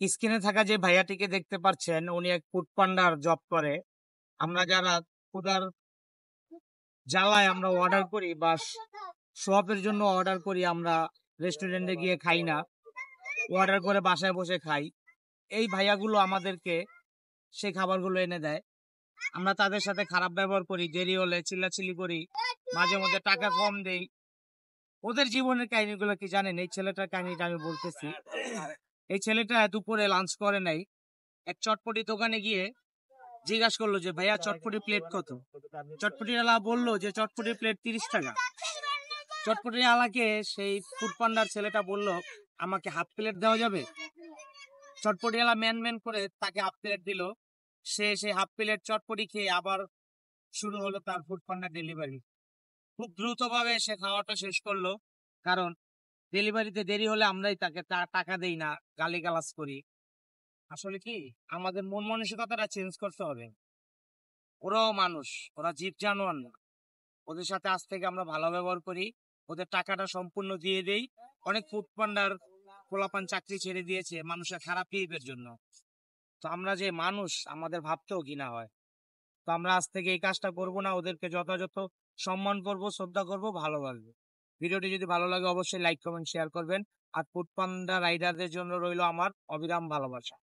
স্ক্রিনে থাকা যে ভাইয়াটিকে দেখতে পাচ্ছেন, উনি এক ফুড পান্ডার জব করে। আমরা যারা ক্ষুধার জ্বালায় আমরা অর্ডার করি বা শপের জন্য অর্ডার করি, আমরা রেস্টুরেন্টে গিয়ে খাই না, অর্ডার করে বাসায় বসে খাই। এই ভাইয়াগুলো আমাদেরকে সেই খাবারগুলো এনে দেয়। আমরা তাদের সাথে খারাপ ব্যবহার করি, দেরি হলে চিল্লাচিল্লি করি, মাঝে মধ্যে টাকা কম দেই। ওদের জীবনের কাহিনীগুলো কি জানেন? এই ছেলেটার কাহিনীটা আমি বলতেছি। এই ছেলেটা দুপুরে লাঞ্চ করে নাই, এক চটপটি দোকানে গিয়ে জিজ্ঞাসা করলো যে ভাইয়া চটপটি প্লেট কত। চটপটিওয়ালা বললো যে চটপটি প্লেট 30 টাকা। চটপটিওয়ালাকে সেই ফুড পান্ডার ছেলেটা বলল, আমাকে হাফ প্লেট দেওয়া যাবে? চটপটিওয়ালা ম্যান করে তাকে হাফ প্লেট দিল। সে সেই হাফ প্লেট চটপটি খেয়ে আবার শুরু হলো তার ফুড পান্ডার ডেলিভারি। খুব দ্রুত ভাবে সে খাওয়াটা শেষ করলো, কারণ ডেলিভারিতে দেরি হলে আমরাই তাকে টাকা দেই না, গালিগালাজ করি। আসলে কি, আমাদের মন মানসিকতাটা চেঞ্জ করতে হবে। ওরাও মানুষ, ওরা জীব জানোয়ার না। ওদের সাথে আজ থেকে আমরা ভালো ব্যবহার করি, ওদের টাকাটা সম্পূর্ণ দিয়ে দেই। অনেক ফুড পান্ডার পোলাপান চাকরি ছেড়ে দিয়েছে মানুষের খারাপ বিহেভিয়ার জন্য। তো আমরা যে মানুষ, আমাদের ভাবতেও ঘৃণা হয়। তো আমরা আজ থেকে এই কাজটা করব না, ওদেরকে যথাযথ সম্মান করব, শ্রদ্ধা করব, ভালোবাসবো। ভিডিওটি যদি ভালো লাগে অবশ্যই লাইক কমেন্ট শেয়ার করবেন। আর ফুড পান্ডা রাইডারদের জন্য রইল আমার অবিরাম ভালোবাসা।